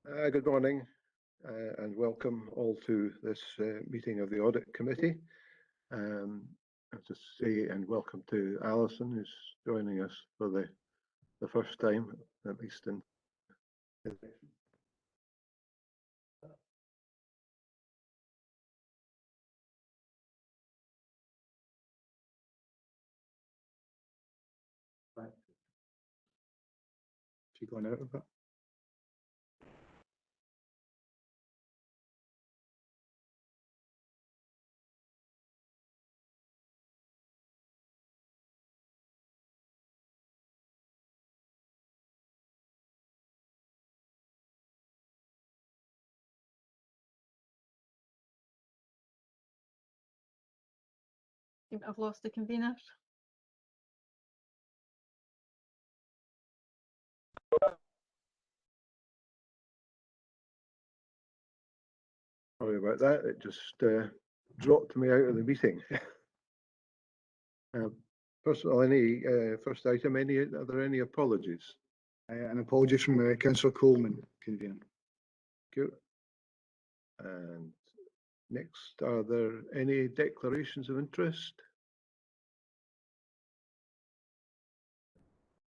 Good morning and welcome all to this meeting of the Audit Committee. I'll just say and welcome to Alison, who's joining us for the first time, at least in. She gone out of it? I think I've lost the convener. Sorry about that. It just dropped me out of the meeting. First of all, first item, are there any apologies? An apology from Councillor Coleman, convener. Good. And next, are there any declarations of interest?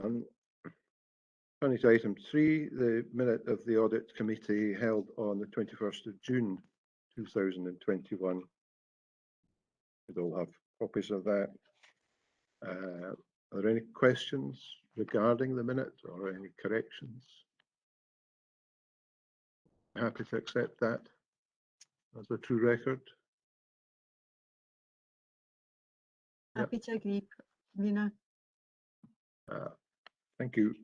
Turning to item 3, the minute of the Audit Committee held on the 21st of June 2021. You'll all have copies of that. Are there any questions regarding the minute or any corrections? Happy to accept that as a true record. Happy to agree, Convener. Thank you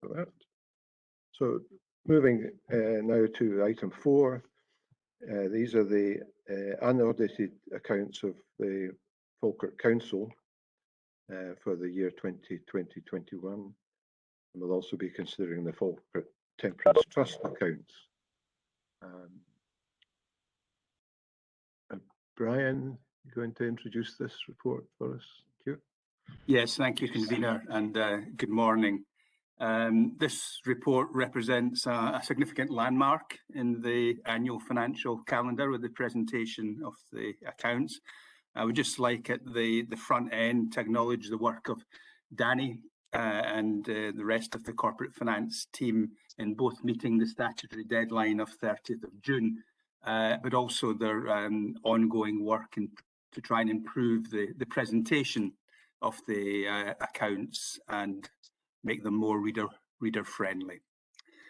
for that. So moving now to item 4. These are the unaudited accounts of the Falkirk Council for the year 2020-21. And we'll also be considering the Falkirk Temperance Trust accounts. Brian, you going to introduce this report for us? Thank you. Yes, thank you, convener, and good morning. This report represents a significant landmark in the annual financial calendar with the presentation of the accounts. I would just like at the front end to acknowledge the work of Danny and the rest of the corporate finance team in both meeting the statutory deadline of 30th of June, but also their ongoing work to try and improve the presentation of the accounts and make them more reader friendly.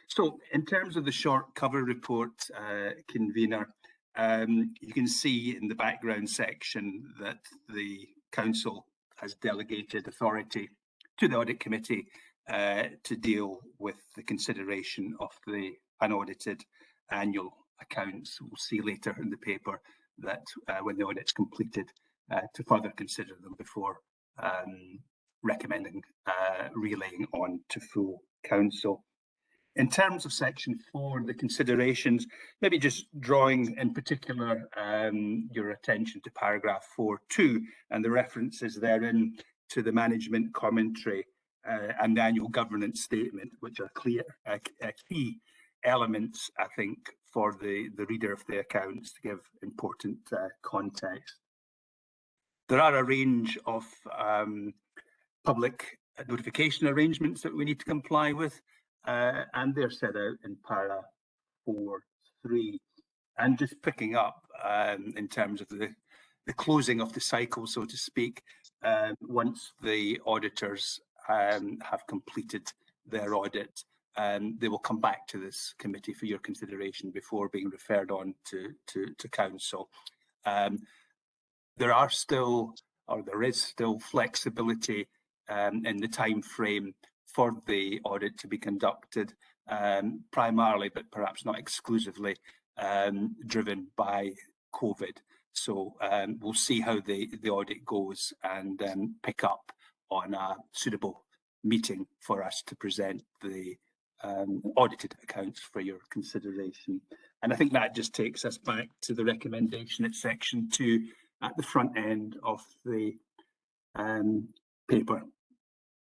So in terms of the short cover report, convener, you can see in the background section that the council has delegated authority to the audit committee to deal with the consideration of the unaudited annual accounts. We'll see later in the paper that when the audit's completed, to further consider them before recommending relaying on to full council. In terms of section 4, the considerations, maybe just drawing in particular your attention to paragraph 4.2 and the references therein to the management commentary and the annual governance statement, which are clear key elements, I think, for the reader of the accounts to give important context. There are a range of public notification arrangements that we need to comply with, and they're set out in para 4.3. And just picking up in terms of the closing of the cycle, so to speak, once the auditors have completed their audit, they will come back to this committee for your consideration before being referred on to council. There is still flexibility in the time frame for the audit to be conducted, primarily, but perhaps not exclusively, driven by COVID. So we'll see how the audit goes and pick up on a suitable meeting for us to present the audited accounts for your consideration. And I think that just takes us back to the recommendation at section 2 at the front end of the paper.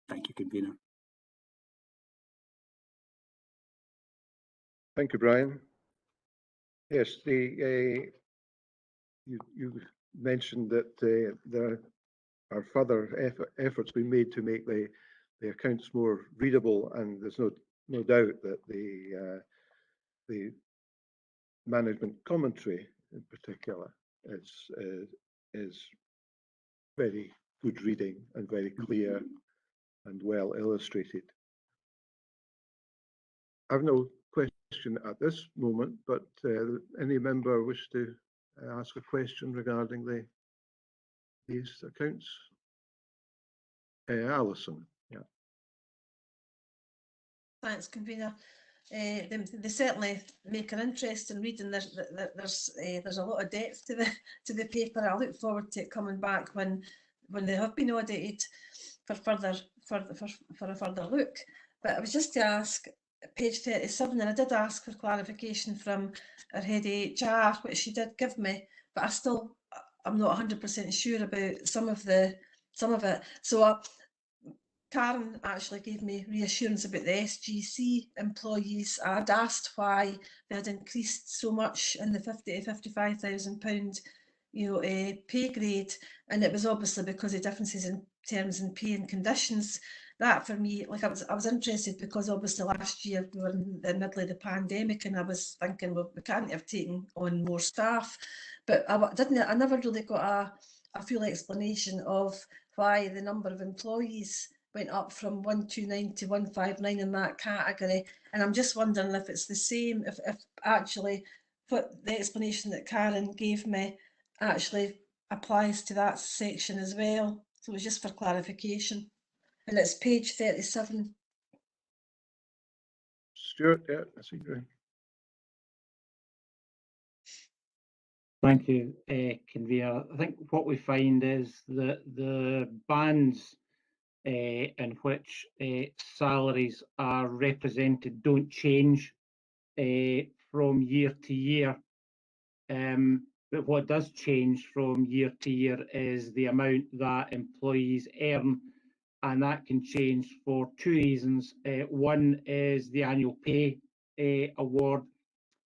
Thank you, convener. Thank you, Brian. Yes, you mentioned that there are further efforts being made to make the accounts more readable, and there's no doubt that the management commentary in particular is very good reading and very clear and well illustrated. I've no question at this moment, but any member wish to ask a question regarding these accounts? Alison, yeah. Thanks, convener. They certainly make an interest in reading. There's a lot of depth to the paper. I look forward to it coming back when they have been audited for a further look. But I was just to ask, page 37, and I did ask for clarification from our head of HR, which she did give me, but I'm not 100% sure about some of it. So Karen actually gave me reassurance about the SGC employees. I'd asked why they had increased so much in the £50,000 to £55,000, pay grade, and it was obviously because of differences in terms and pay and conditions. That for me, like I was interested because obviously last year we were in the middle of the pandemic, and I was thinking, well, we can't have taken on more staff, but I never really got a full explanation of why the number of employees went up from 129 to 159 in that category. And I'm just wondering if it's the same, if actually what the explanation that Karen gave me actually applies to that section as well. So it was just for clarification. And it's page 37. Stuart, yeah, I see you. Thank you, convener. I think what we find is that the bands in which salaries are represented don't change from year to year. But what does change from year to year is the amount that employees earn, and that can change for two reasons. One is the annual pay award,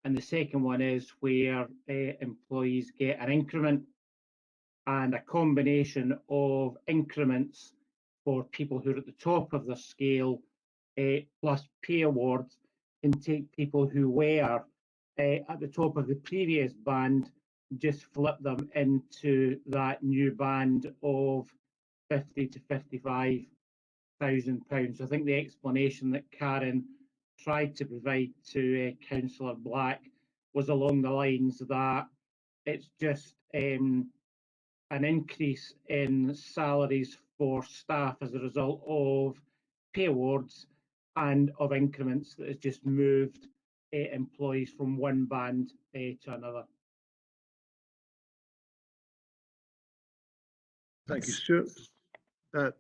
and the second one is where employees get an increment, and a combination of increments for people who are at the top of the scale plus pay awards can take people who were at the top of the previous band, just flip them into that new band of £50,000 to £55,000. I think the explanation that Karen tried to provide to Councillor Black was along the lines that it's just an increase in salaries for staff as a result of pay awards and of increments that has just moved employees from one band to another. Thank you, Stuart. That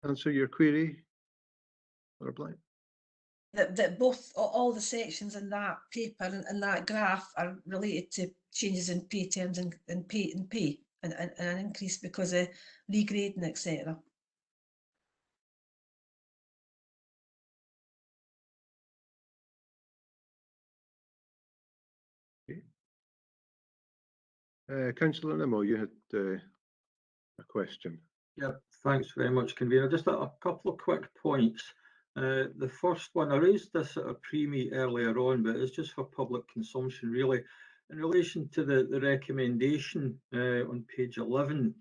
answer your query, or Black? That both, all the sections in that paper and that graph are related to changes in pay terms and pay and an increase because of regrading, etc. Councillor Nimmo, you had a question. Yeah, thanks very much, convener. Just a couple of quick points. The first one, I raised this at a pre-meet earlier on, but it's just for public consumption, really. In relation to the recommendation on page 11,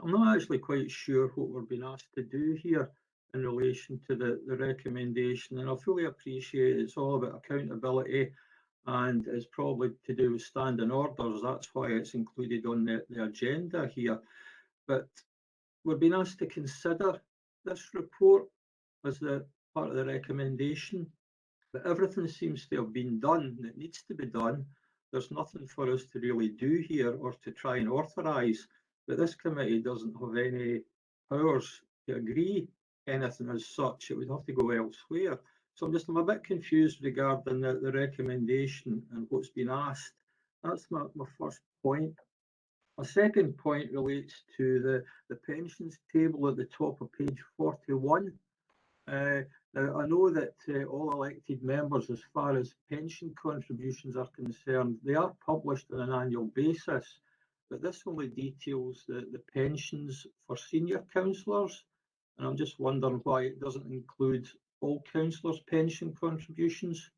I'm not actually quite sure what we're being asked to do here in relation to the recommendation, and I fully appreciate it's all about accountability and it's probably to do with standing orders. That's why it's included on the agenda here. But we're being asked to consider this report as the part of the recommendation, but everything seems to have been done that needs to be done. There's nothing for us to really do here or to try and authorise, but this committee doesn't have any powers to agree anything as such. It would have to go elsewhere. So I'm a bit confused regarding the recommendation and what's been asked. That's my first point. My second point relates to the pensions table at the top of page 41. Now, I know that all elected members, as far as pension contributions are concerned, they are published on an annual basis, but this only details the pensions for senior councillors. And I'm just wondering why it doesn't include all councillors' pension contributions.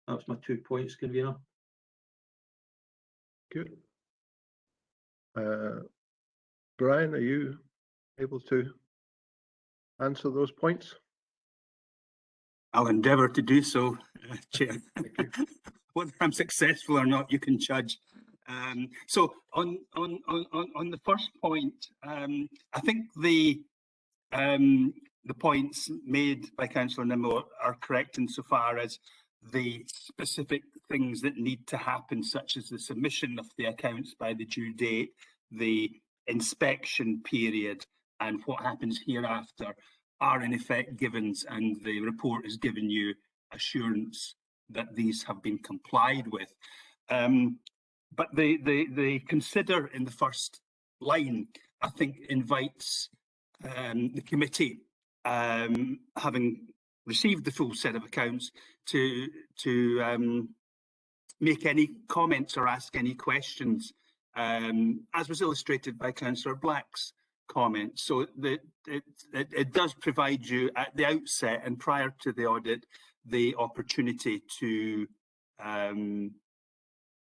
That's my 2 points, Convener. Good. Brian, are you able to answer those points? I'll endeavour to do so, Chair. Thank you. Whether I'm successful or not, you can judge. So on the first point, I think the points made by Councillor Nimmo are correct insofar as the specific things that need to happen, such as the submission of the accounts by the due date, the inspection period, and what happens hereafter, are in effect givens, and the report has given you assurance that these have been complied with. But the consider in the first line, I think, invites the committee, having received the full set of accounts, to make any comments or ask any questions, as was illustrated by Councillor Black's comments. So that it does provide you at the outset and prior to the audit the opportunity to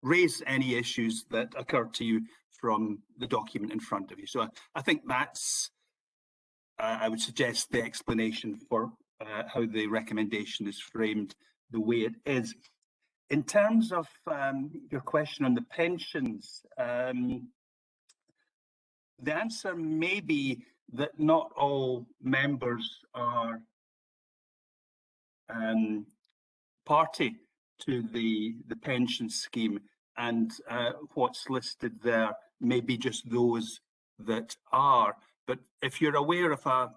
raise any issues that occur to you from the document in front of you. So I think that's, I would suggest, the explanation for how the recommendation is framed the way it is. In terms of your question on the pensions, the answer may be that not all members are party to the pension scheme, and what's listed there may be just those that are. But if you're aware of a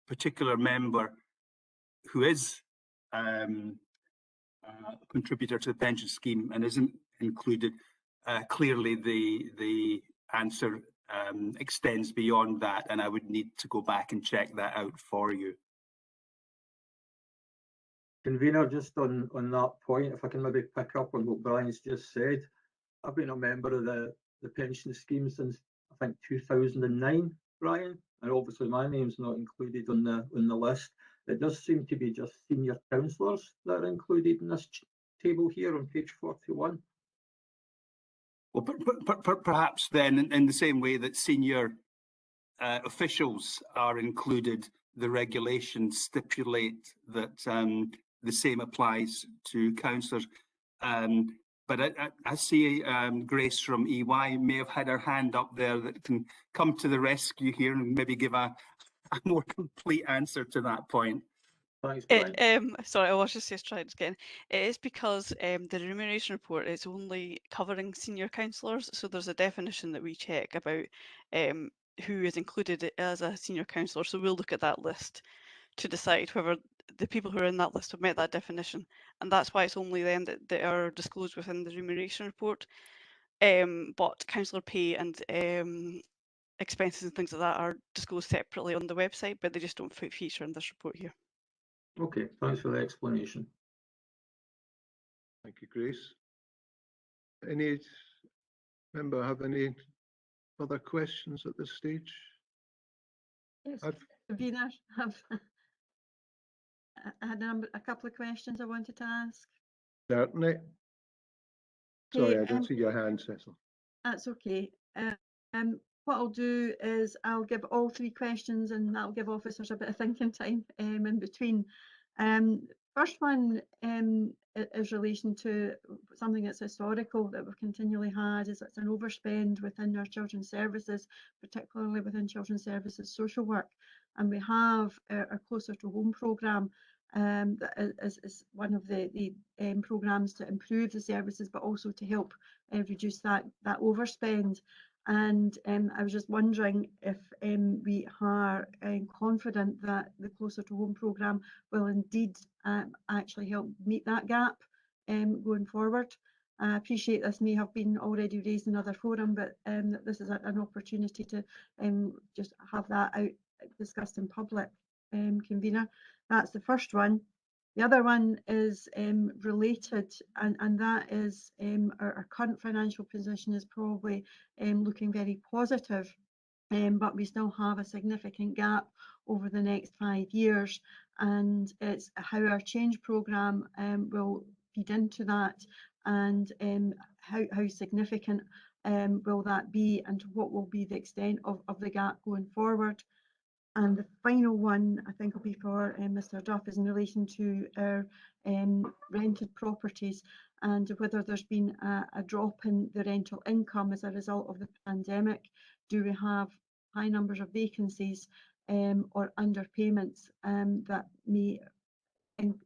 particular member who is a contributor to the pension scheme and isn't included, clearly the answer extends beyond that, and I would need to go back and check that out for you. Convener, just on that point, if I can maybe pick up on what Brian's just said, I've been a member of the pension scheme since I think 2009, Brian, and obviously my name's not included on the list. It does seem to be just senior councillors that are included in this table here on page 41. Well, perhaps then, in the same way that senior officials are included, the regulations stipulate that the same applies to councillors. But I see Grace from EY may have had her hand up there that can come to the rescue here and maybe give a more complete answer to that point. Thanks, Brian. Sorry, I was just trying again. It is because the remuneration report is only covering senior councillors, so there's a definition that we check about who is included as a senior councillor. So we'll look at that list to decide whether the people who are in that list have met that definition, and that's why it's only them that are disclosed within the remuneration report. But councillor pay and expenses and things like that are disclosed separately on the website, but they just don't feature in this report here. Okay, thanks for the explanation. Thank you, Grace. Any member have any other questions at this stage? Yes, Convener, I had a couple of questions I wanted to ask. Certainly. Sorry, Okay, I didn't see your hand, Cecil. That's okay. What I'll do is I'll give all three questions, and that'll give officers a bit of thinking time in between. First one is relation to something that's historical that we've continually had, is it's an overspend within our children's services, particularly within children's services social work. And we have our Closer to Home programme that is one of the programmes to improve the services, but also to help reduce that overspend. And I was just wondering if we are confident that the Closer to Home programme will indeed actually help meet that gap going forward. I appreciate this may have been already raised in other forum, but this is an opportunity to just have that out discussed in public. convener. That's the first one. The other one is related, and that is our current financial position is probably looking very positive, but we still have a significant gap over the next 5 years, and it's how our change programme will feed into that, and how significant will that be, and what will be the extent of the gap going forward. And the final one, I think, will be for Mr. Duff, is in relation to our rented properties and whether there's been a drop in the rental income as a result of the pandemic. Do we have high numbers of vacancies or underpayments that may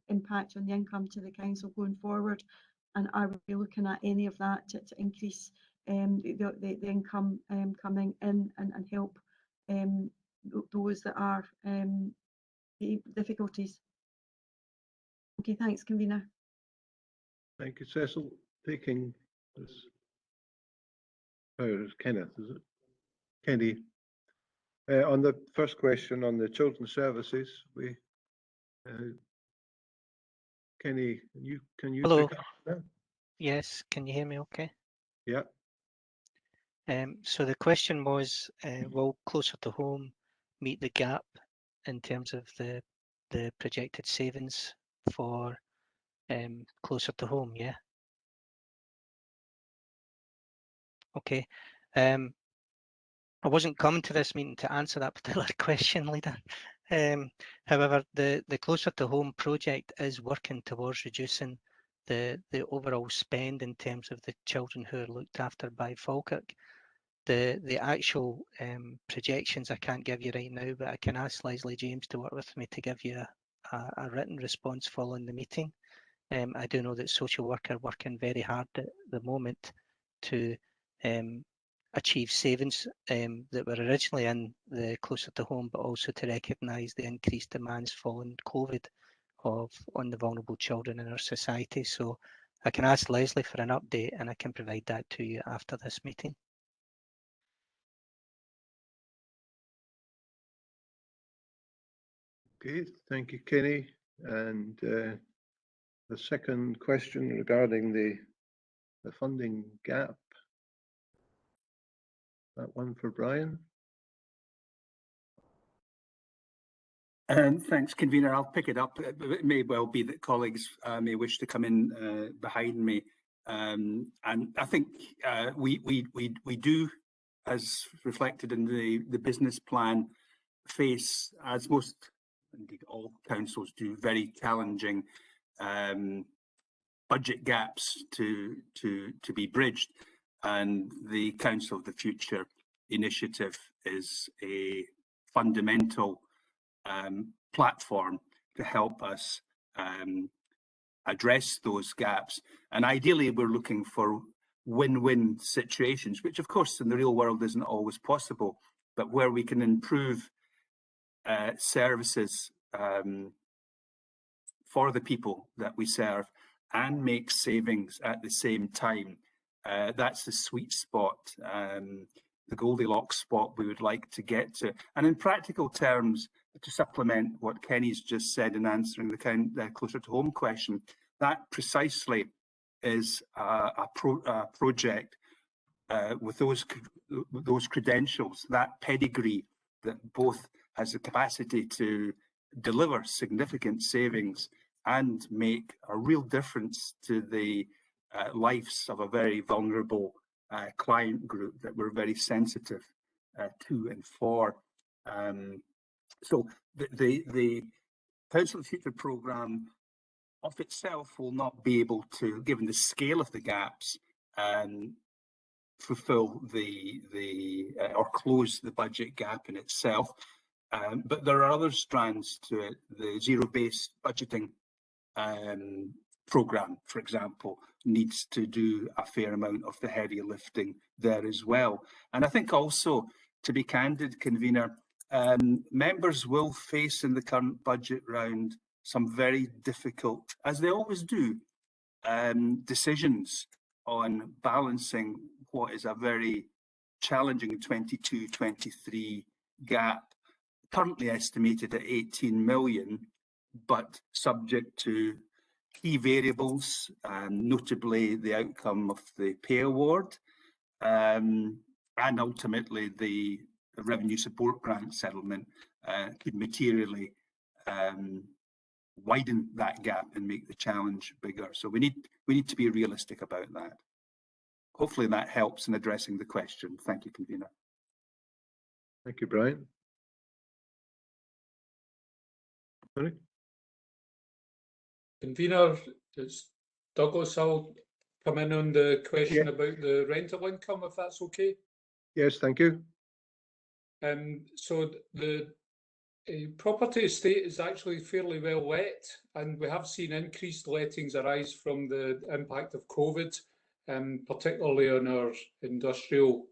impact on the income to the council going forward? And are we looking at any of that to increase the income coming in and help those that are difficulties? Okay, thanks, convener. Thank you, Cecil. Taking this. Oh, it's Kenneth, is it? Kenny. On the first question on the children's services, we Kenny, can you Hello. pick up now? Yes, can you hear me okay? Yeah. So the question was, will closer to home meet the gap in terms of the projected savings for closer to home? Yeah. Okay. I wasn't coming to this meeting to answer that particular question, Leader. However, the closer to home project is working towards reducing the overall spend in terms of the children who are looked after by Falkirk. The actual projections I can't give you right now, but I can ask Leslie James to work with me to give you a written response following the meeting. I do know that social work are working very hard at the moment to achieve savings that were originally in the closer to home, but also to recognise the increased demands following COVID on the vulnerable children in our society. So I can ask Leslie for an update and I can provide that to you after this meeting. Okay, thank you, Kenny. And the second question regarding the funding gap. That one for Brian. Thanks, convener. I'll pick it up. It may well be that colleagues may wish to come in behind me, and I think we do, as reflected in the business plan, face, as most, indeed all councils do, very challenging budget gaps to be bridged, and the Council of the Future initiative is a fundamental platform to help us address those gaps. And ideally, we're looking for win-win situations, which of course in the real world isn't always possible, but where we can improve services for the people that we serve and make savings at the same time. That's the sweet spot, the Goldilocks spot we would like to get to. And in practical terms, to supplement what Kenny's just said in answering the closer to home question, that precisely is a project with those credentials, that pedigree that both has the capacity to deliver significant savings and make a real difference to the lives of a very vulnerable client group that we're very sensitive to and for. So the Council of the Future programme of itself will not be able to, given the scale of the gaps, fulfil or close the budget gap in itself. But there are other strands to it. The zero-based budgeting programme, for example, needs to do a fair amount of the heavy lifting there as well. And I think also, to be candid, convener, members will face in the current budget round some very difficult, as they always do, decisions on balancing what is a very challenging 22-23 gap currently estimated at 18 million, but subject to key variables, notably the outcome of the pay award, and ultimately the revenue support grant settlement could materially widen that gap and make the challenge bigger. So we need to be realistic about that. Hopefully that helps in addressing the question. Thank you, Convener. Thank you, Brian. Tony? Convener, it's Douglas. I'll come in on the question about the rental income, if that's okay. Yes, thank you. So the property estate is actually fairly well let, and we have seen increased lettings arise from the impact of COVID, particularly on our industrial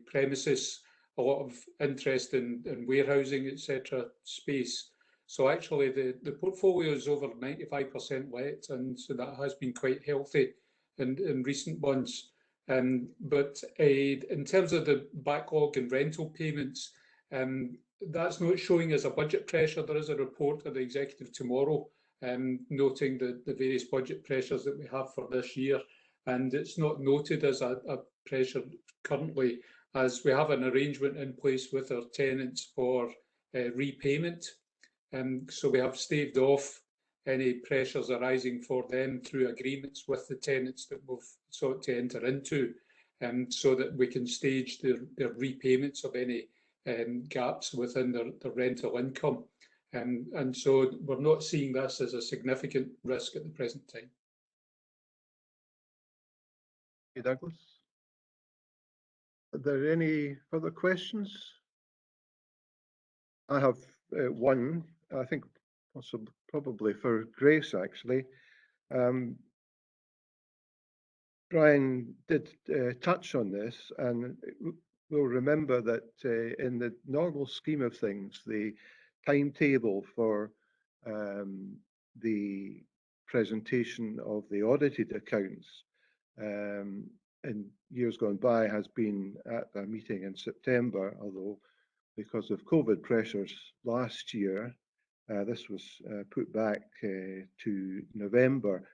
premises, a lot of interest in warehousing, etc. space. So actually the portfolio is over 95% let, and so that has been quite healthy in recent months. But in terms of the backlog and rental payments, that's not showing as a budget pressure. There is a report at the executive tomorrow noting the various budget pressures that we have for this year, and it's not noted as a pressure currently, as we have an arrangement in place with our tenants for repayment. So we have staved off any pressures arising for them through agreements with the tenants that we've sought to enter into, so that we can stage their repayments of any gaps within their rental income. And so we're not seeing this as a significant risk at the present time. Hey, Douglas. Are there any further questions? I have one, I think probably for Grace, actually. Brian did touch on this, and we'll remember that in the normal scheme of things, the timetable for the presentation of the audited accounts in years gone by has been at a meeting in September, although because of COVID pressures last year, this was put back to November.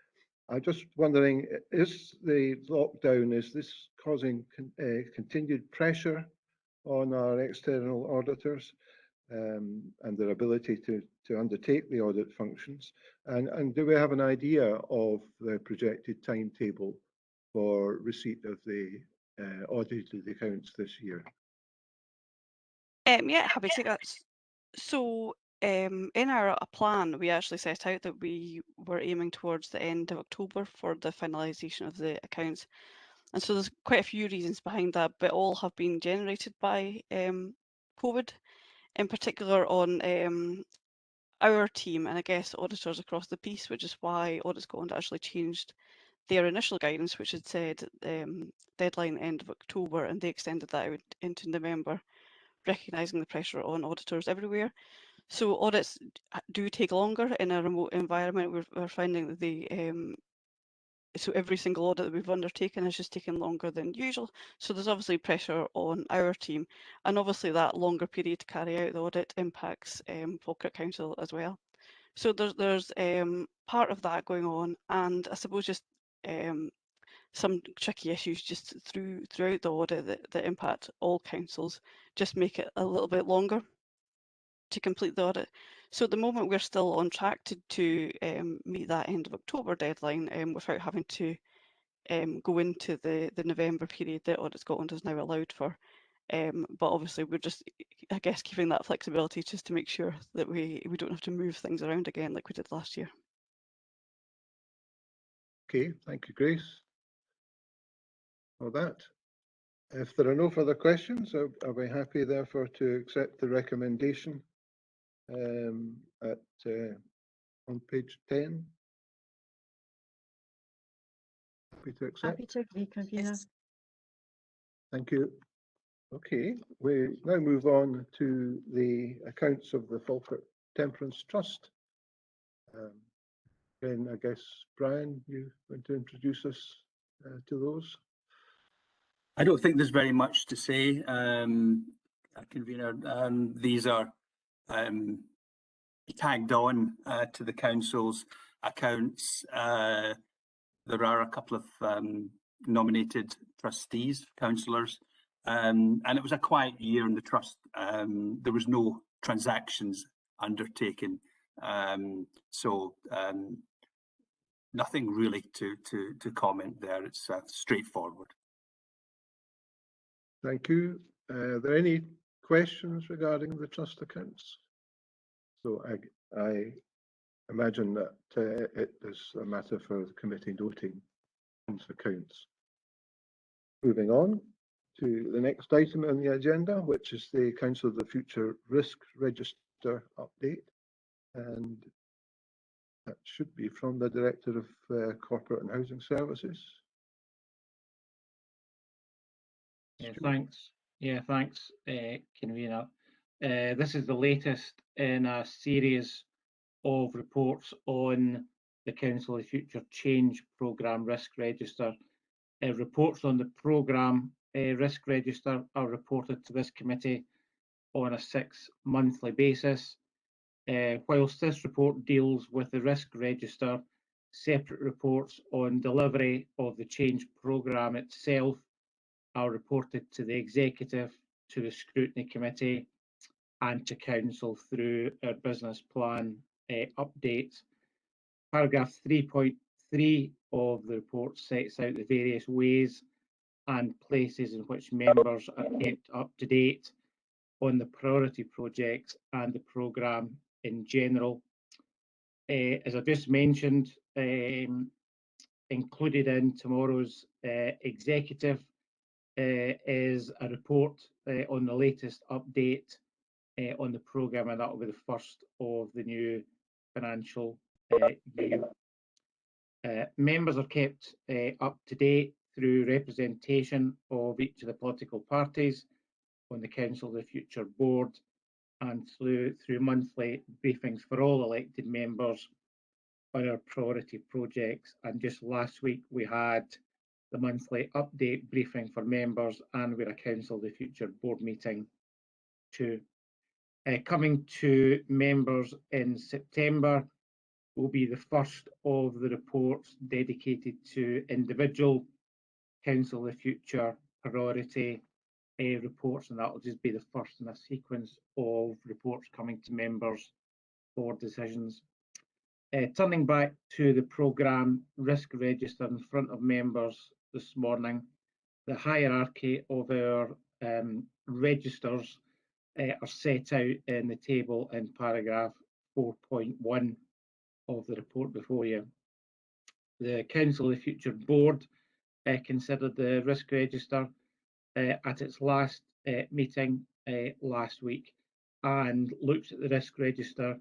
I'm just wondering, is the lockdown, is this causing continued pressure on our external auditors and their ability to undertake the audit functions? And do we have an idea of the projected timetable for receipt of the audited accounts this year? Yeah, happy to take that. So in our plan, we actually set out that we were aiming towards the end of October for the finalisation of the accounts. And so there's quite a few reasons behind that, but all have been generated by COVID, in particular on our team, and I guess auditors across the piece, which is why Audit Scotland actually changed their initial guidance, which had said deadline end of October, and they extended that out into November, recognising the pressure on auditors everywhere. So audits do take longer in a remote environment. We're finding that so every single audit that we've undertaken has just taken longer than usual. So there's obviously pressure on our team, and obviously that longer period to carry out the audit impacts Falkirk Council as well. So there's part of that going on, and I suppose just some tricky issues just throughout the audit that impact all councils, just make it a little bit longer to complete the audit. So at the moment we're still on track to meet that end of October deadline without having to go into the November period that Audit Scotland is now allowed for. But obviously we're just, I guess, keeping that flexibility just to make sure that we don't have to move things around again like we did last year. Okay, thank you, Grace, for that. If there are no further questions, are we happy therefore to accept the recommendation on page 10? Happy to accept? Happy to agree, Convener. Yes. Thank you. Okay, we now move on to the accounts of the Falkirk Temperance Trust. Again, I guess, Brian, you want to introduce us to those? I don't think there's very much to say, Convener. These are tagged on to the council's accounts. There are a couple of nominated trustees, councillors, and it was a quiet year in the trust. There was no transactions undertaken, so nothing really to comment there. It's straightforward. Thank you. Are there any questions regarding the trust accounts? So I imagine that it is a matter for the committee noting these accounts. Moving on to the next item on the agenda, which is the Council of the Future Risk Register update. And that should be from the Director of Corporate and Housing Services. Yeah, thanks. Yeah, thanks, convener. This is the latest in a series of reports on the Council of the Future Change Programme Risk Register. Reports on the programme risk register are reported to this committee on a 6-monthly basis. Whilst this report deals with the risk register, separate reports on delivery of the change programme itself are reported to the Executive, to the Scrutiny Committee and to Council through our business plan updates. Paragraph 3.3 of the report sets out the various ways and places in which members are kept up to date on the priority projects and the programme in general. As I just mentioned, included in tomorrow's executive is a report on the latest update on the programme, and that will be the first of the new financial year. Members are kept up to date through representation of each of the political parties on the Council of the Future Board and through monthly briefings for all elected members on our priority projects. And just last week we had the monthly update briefing for members, and we had a Council of the Future Board meeting too. Coming to members in September will be the first of the reports dedicated to individual Council of the Future priority reports, and that will just be the first in a sequence of reports coming to members for decisions. Turning back to the programme risk register in front of members this morning, the hierarchy of our registers are set out in the table in paragraph 4.1 of the report before you. The Council of the Future Board considered the risk register at its last meeting last week and looks at the risk register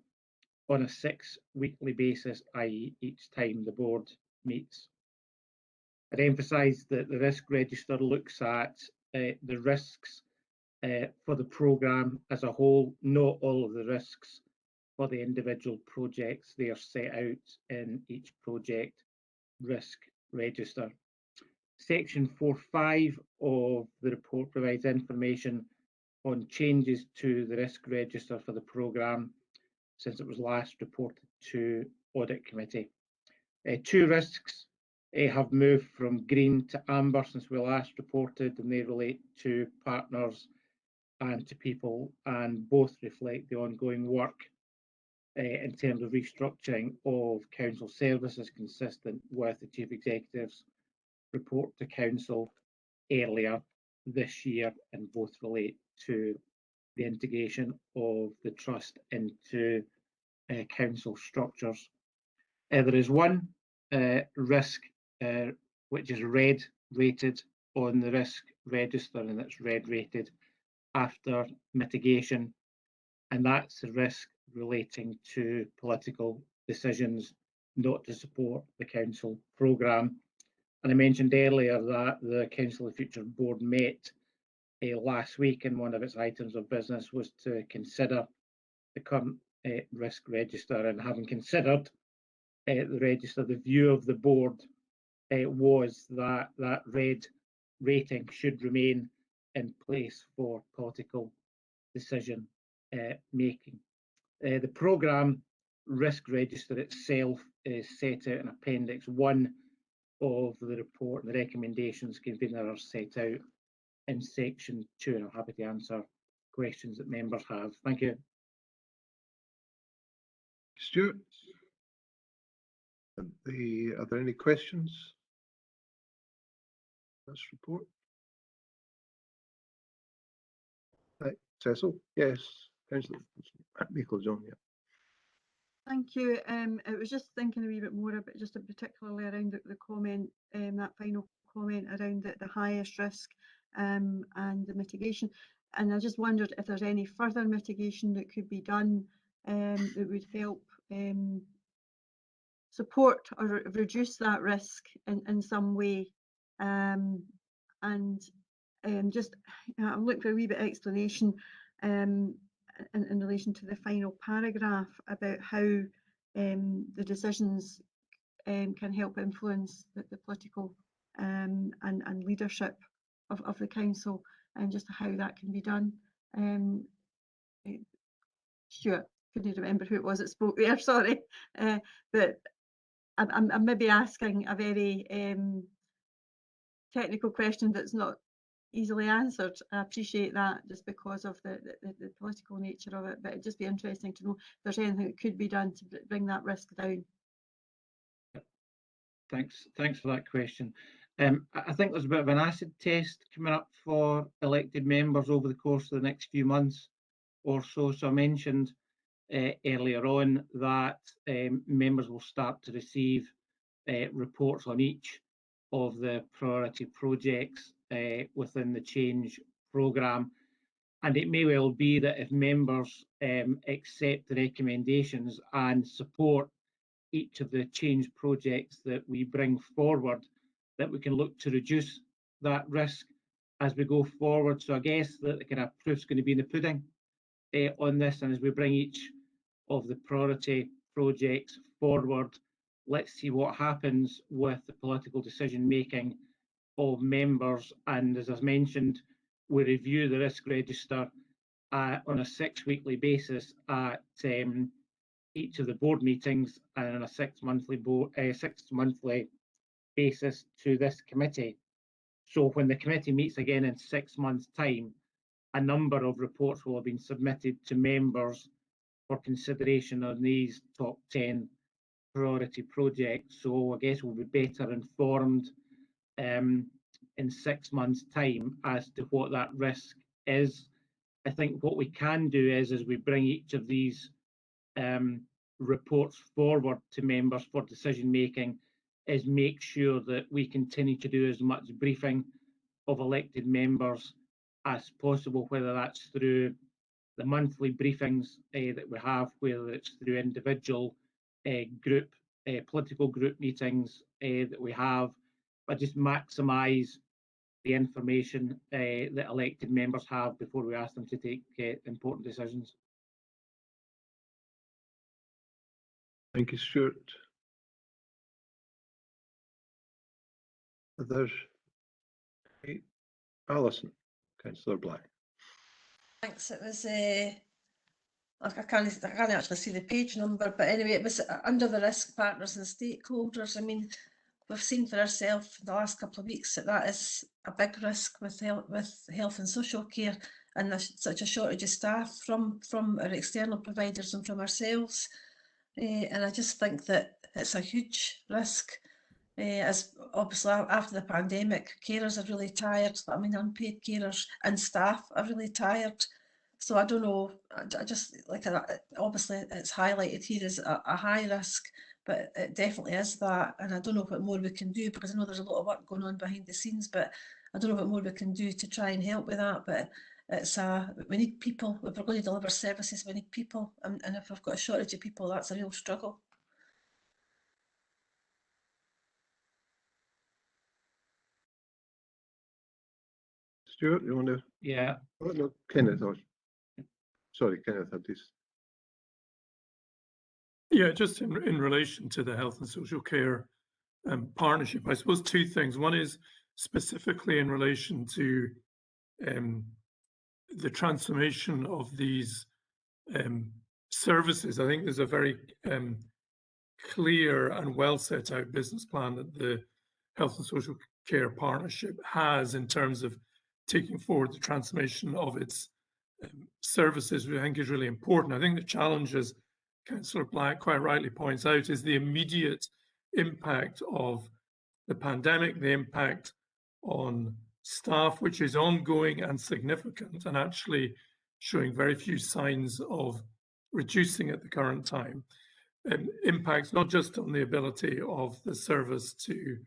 on a 6-weekly basis, i.e. each time the board meets. I'd emphasise that the risk register looks at the risks for the programme as a whole, not all of the risks for the individual projects. They are set out in each project risk register. Section 4.5 of the report provides information on changes to the risk register for the programme since it was last reported to Audit Committee. 2 risks have moved from green to amber since we last reported, and they relate to partners and to people, and both reflect the ongoing work in terms of restructuring of Council services consistent with the Chief Executive's report to Council earlier this year, and both relate to the integration of the Trust into Council structures. There is one risk which is red rated on the risk register, and it's red rated after mitigation, and that's the risk relating to political decisions not to support the Council programme. And I mentioned earlier that the Council of the Future Board met last week, and one of its items of business was to consider the current risk register. And having considered the register, the view of the board was that that red rating should remain in place for political decision making. The programme risk register itself is set out in Appendix 1 of the report, and the recommendations convener are set out in Section 2, and I'm happy to answer questions that members have. Thank you. Stuart? Are there any questions? This report? Right, Cecil? Yes. Councillor Meikle-John, yeah. Thank you. I was just thinking a wee bit more about just particularly around the comment, that final comment around the highest risk and the mitigation. And I just wondered if there's any further mitigation that could be done that would help support or reduce that risk in some way. Just I'm looking for a wee bit of explanation in relation to the final paragraph about how the decisions can help influence the political and leadership of the council, and just how that can be done. Stuart, couldn't remember who it was that spoke there, sorry. But I'm maybe asking a very technical question that's not easily answered. I appreciate that, just because of the political nature of it, but it'd just be interesting to know if there's anything that could be done to bring that risk down. Thanks for that question. I think there's a bit of an acid test coming up for elected members over the course of the next few months or so. So I mentioned earlier on that members will start to receive reports on each of the priority projects within the change programme, and it may well be that if members accept the recommendations and support each of the change projects that we bring forward, that we can look to reduce that risk as we go forward. So I guess that the kind of proof's going to be in the pudding on this, and as we bring each of the priority projects forward, let's see what happens with the political decision making of members. And as I've mentioned, we review the risk register on a 6-weekly basis at each of the board meetings, and on a 6-monthly basis to this committee. So when the committee meets again in 6 months' time, a number of reports will have been submitted to members for consideration on these top 10 priority projects. So I guess we'll be better informed in 6 months' time as to what that risk is. I think what we can do is, as we bring each of these reports forward to members for decision making, is make sure that we continue to do as much briefing of elected members as possible, whether that's through the monthly briefings that we have, whether it's through individual political group meetings that we have, but just maximise the information that elected members have before we ask them to take important decisions. Thank you, Stuart. There's Alison, Councillor Black. Thanks. It was I can't actually see the page number, but anyway, it was under the risk partners and stakeholders. I mean, we've seen for ourselves the last couple of weeks that is a big risk with health and social care, and there's such a shortage of staff from our external providers and from ourselves. And I just think that it's a huge risk. As obviously after the pandemic, carers are really tired. I mean, unpaid carers and staff are really tired. So I don't know, I just like, obviously it's highlighted here as a high risk, but it definitely is that. And I don't know what more we can do, because I know there's a lot of work going on behind the scenes, but I don't know what more we can do to try and help with that. But it's we need people. If we're going to deliver services, we need people. And if we've got a shortage of people, that's a real struggle. Stuart, you want to? Yeah. Oh, no, Kenneth. Sorry, Kenneth had this. Yeah, just in relation to the health and social care partnership, I suppose two things. One is specifically in relation to the transformation of these services, I think there's a very clear and well set out business plan that the Health and Social Care Partnership has in terms of taking forward the transformation of its services, which I think is really important. I think the challenge, as Councillor Black quite rightly points out, is the immediate impact of the pandemic, the impact on staff, which is ongoing and significant, and actually showing very few signs of reducing at the current time. Impacts not just on the ability of the service to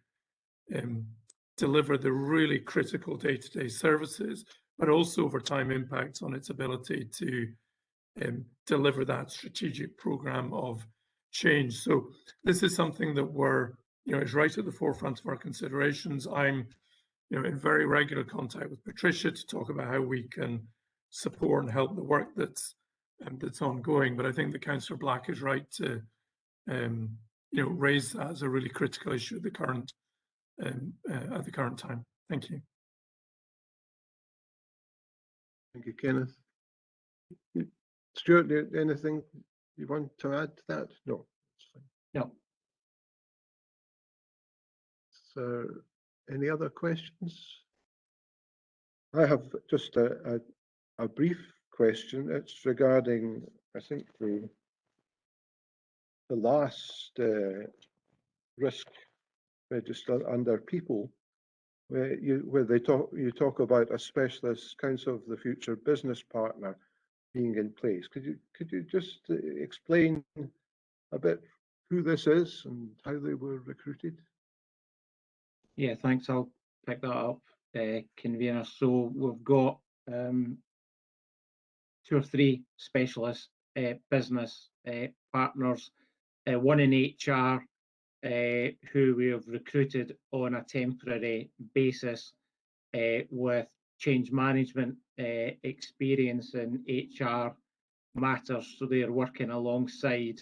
deliver the really critical day-to-day services, but also over time impacts on its ability to deliver that strategic program of change. So this is something that is right at the forefront of our considerations. I'm, in very regular contact with Patricia to talk about how we can support and help the work that's ongoing. But I think that Councillor Black is right to, raise that as a really critical issue at the current time. Thank you. Thank you, Kenneth. Stuart, anything you want to add to that? No. No. So, any other questions? I have just a brief question. It's regarding, I think, the last risk register under people, where you talk about a specialist council of the future business partner being in place. Could you just explain a bit who this is and how they were recruited? Yeah, thanks. I'll pick that up, convener. So we've got 2 or 3 specialist business partners, one in HR, who we have recruited on a temporary basis with change management experience in HR matters. So they are working alongside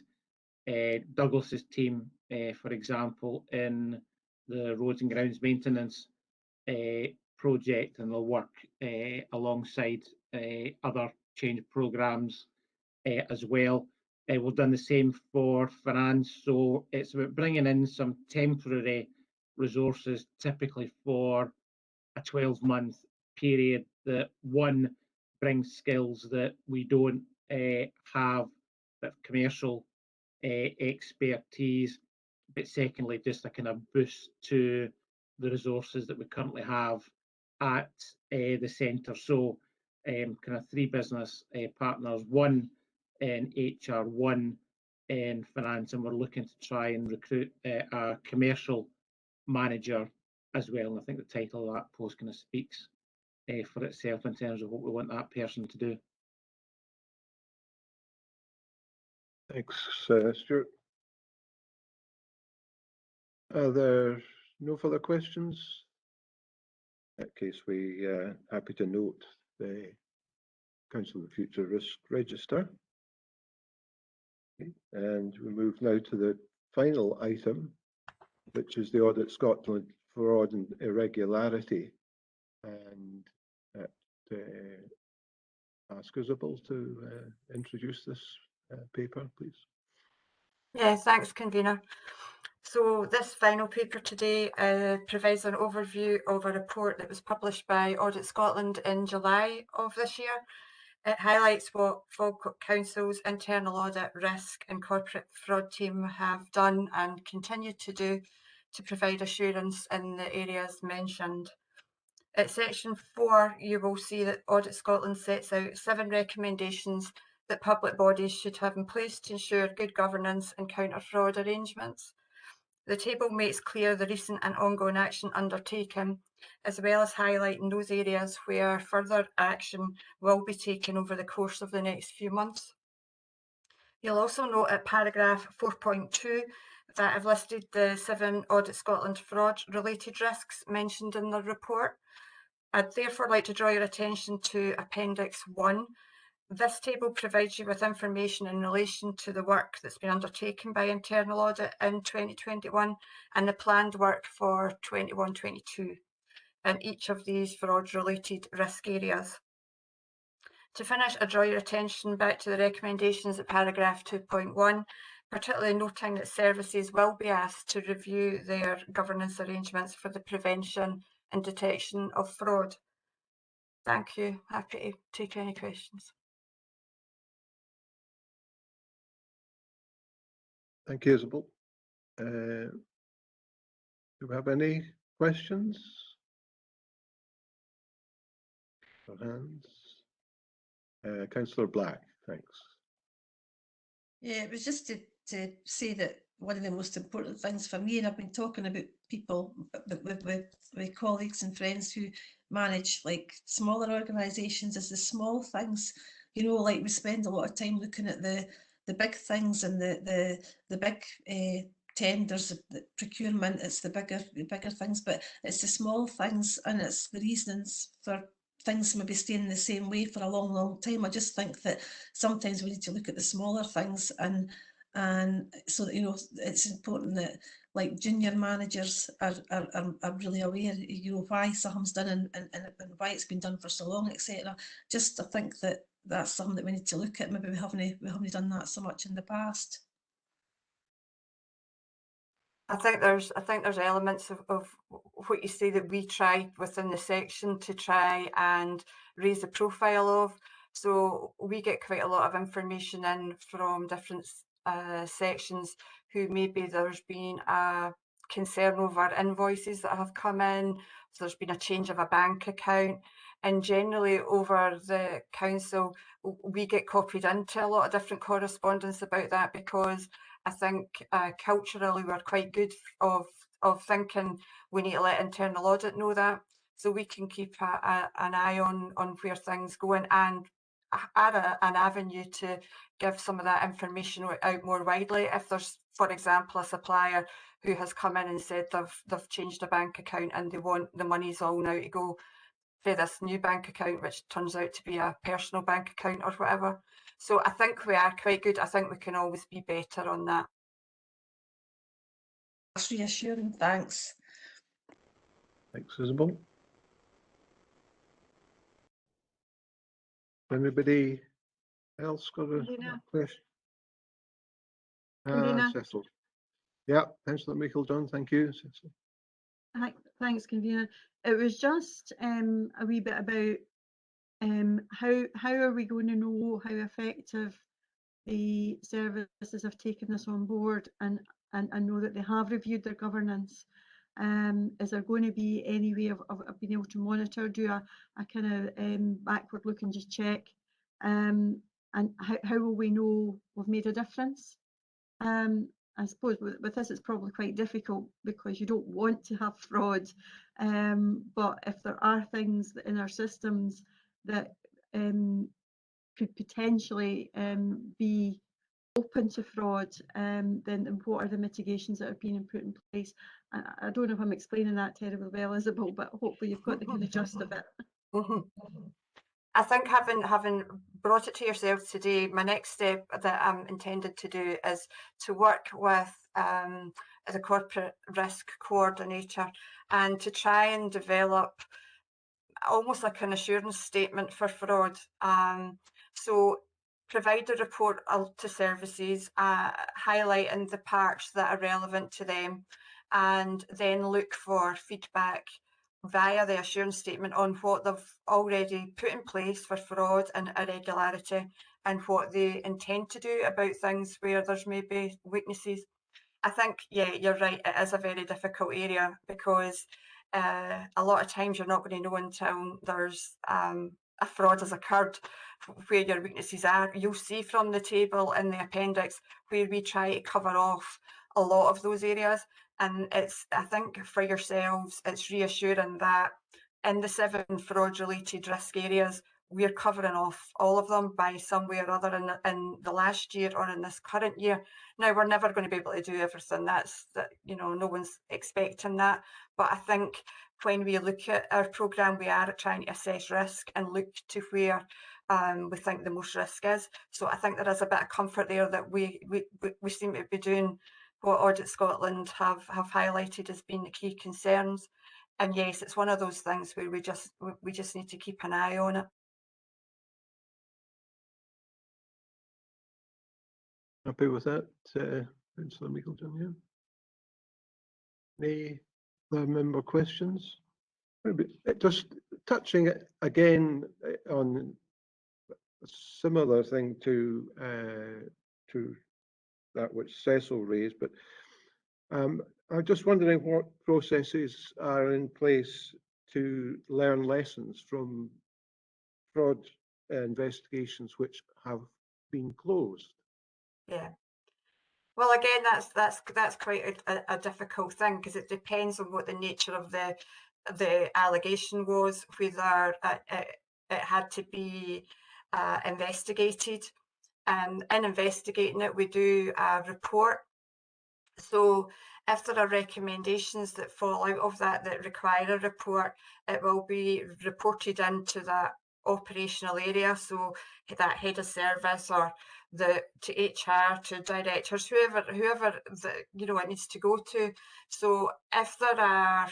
Douglas's team, for example, in the roads and grounds maintenance project, and they'll work alongside other change programs as well. We've done the same for finance, so it's about bringing in some temporary resources, typically for a 12-month period, that one brings skills that we don't have, that commercial expertise, but secondly, just a kind of boost to the resources that we currently have at the centre. So kind of 3 business partners, 1 in HR, 1 in finance, and we're looking to try and recruit a commercial manager as well. And I think the title of that post kind of speaks for itself in terms of what we want that person to do. Thanks, Stuart. Are there no further questions? In that case, we are happy to note the Council of the Future Risk Register. Okay. And we move now to the final item, which is the Audit Scotland fraud and irregularity. And ask Isabel to introduce this paper, please. Yeah, thanks, convener. So this final paper today provides an overview of a report that was published by Audit Scotland in July of this year. It highlights what Falkirk Council's internal audit, risk and corporate fraud team have done and continue to do to provide assurance in the areas mentioned. At section 4, you will see that Audit Scotland sets out 7 recommendations that public bodies should have in place to ensure good governance and counter fraud arrangements. The table makes clear the recent and ongoing action undertaken, as well as highlighting those areas where further action will be taken over the course of the next few months. You'll also note at paragraph 4.2 that I've listed the 7 Audit Scotland fraud-related risks mentioned in the report. I'd therefore like to draw your attention to Appendix 1. This table provides you with information in relation to the work that's been undertaken by internal audit in 2021 and the planned work for 21-22 in each of these fraud-related risk areas. To finish, I draw your attention back to the recommendations at paragraph 2.1, particularly noting that services will be asked to review their governance arrangements for the prevention and detection of fraud. Thank you. Happy to take any questions. Thank you, Isabel. Do we have any questions? No hands. Councillor Black, thanks. Yeah, it was just to say that one of the most important things for me, and I've been talking about people with colleagues and friends who manage like smaller organisations, is the small things. You know, like we spend a lot of time looking at the big things and the big tenders, the procurement. It's the bigger things, but it's the small things, and it's the reasons for things maybe staying the same way for a long time. I just think that sometimes we need to look at the smaller things, and so that, you know, it's important that like junior managers are really aware, you know, why something's done and why it's been done for so long, etc. Just I think that that's something that we need to look at. Maybe we haven't done that so much in the past. I think there's elements of what you say that we try within the section to try and raise the profile of. So we get quite a lot of information in from different sections who maybe there's been a concern over invoices that have come in, so there's been a change of a bank account, and generally over the council we get copied into a lot of different correspondence about that, because I think culturally we're quite good of thinking we need to let internal audit know that, so we can keep an eye on where things going and add an avenue to give some of that information out more widely. If there's, for example, a supplier who has come in and said they've changed a bank account and they want the monies all now to go for this new bank account, which turns out to be a personal bank account or whatever. So I think we are quite good. I think we can always be better on that. That's reassuring, thanks. Thanks, Isabel. Anybody else got a question? Cecil. Yeah, Councillor Meikle-Dunn, thank you, Cecil. Thanks, convener. It was just a wee bit about how are we going to know how effective the services have taken this on board and know that they have reviewed their governance. Is there going to be any way of being able to monitor, do a kind of backward look and just check? And how will we know we've made a difference? I suppose with this it's probably quite difficult because you don't want to have fraud, but if there are things in our systems that could potentially be open to fraud, then what are the mitigations that are being put in place? I don't know if I'm explaining that terribly well, Isabel, but hopefully you've got the kind of gist of it. I think having brought it to yourselves today, my next step that I'm intended to do is to work with the corporate risk coordinator and to try and develop almost like an assurance statement for fraud. So provide a report to services, highlighting the parts that are relevant to them, and then look for feedback via the assurance statement on what they've already put in place for fraud and irregularity and what they intend to do about things where there's maybe weaknesses. I think, yeah, you're right, it is a very difficult area because a lot of times you're not going to know until there's a fraud has occurred where your weaknesses are. You'll see from the table in the appendix where we try to cover off a lot of those areas, and it's, I think for yourselves, it's reassuring that in the 7 fraud related risk areas we're covering off all of them by some way or other in the last year or in this current year. Now, we're never going to be able to do everything. You know, no one's expecting that. But I think when we look at our programme, we are trying to assess risk and look to where we think the most risk is. So I think there is a bit of comfort there that we seem to be doing what Audit Scotland have highlighted as being the key concerns. And yes, it's one of those things where we just need to keep an eye on it. Happy with that, Councillor Meiklejohn, yeah? Any other member questions? Maybe just touching again on a similar thing to that which Cecil raised, but I'm just wondering what processes are in place to learn lessons from fraud investigations which have been closed. Yeah. Well, again, that's quite a difficult thing, because it depends on what the nature of the allegation was, whether it had to be investigated. And in investigating it, we do a report. So if there are recommendations that fall out of that require a report, it will be reported into that operational area. So that head of service, or to HR, to directors, whoever it needs to go to. So if there are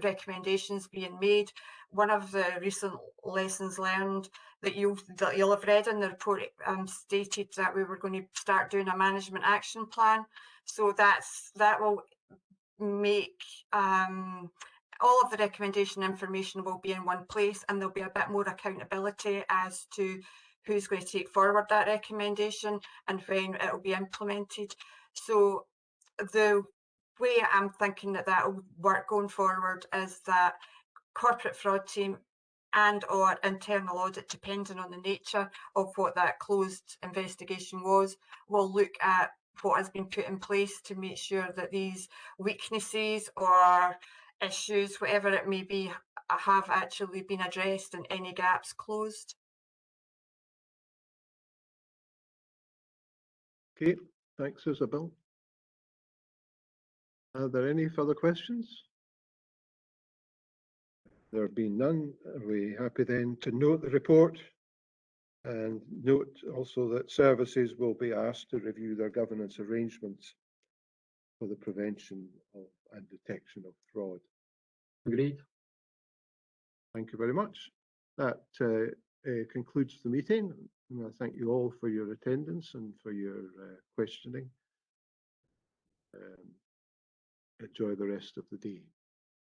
recommendations being made, one of the recent lessons learned that you'll have read in the report stated that we were going to start doing a management action plan. So that will make all of the recommendation information will be in one place, and there'll be a bit more accountability as to who's going to take forward that recommendation and when it will be implemented. So the way I'm thinking that will work going forward is that corporate fraud team and or internal audit, depending on the nature of what that closed investigation was, will look at what has been put in place to make sure that these weaknesses or issues, whatever it may be, have actually been addressed and any gaps closed. Okay, thanks, Isabel. Are there any further questions? There have been none. Are we happy then to note the report and note also that services will be asked to review their governance arrangements for the prevention of and detection of fraud? Agreed. Thank you very much. That concludes the meeting, and I thank you all for your attendance and for your questioning. Enjoy the rest of the day.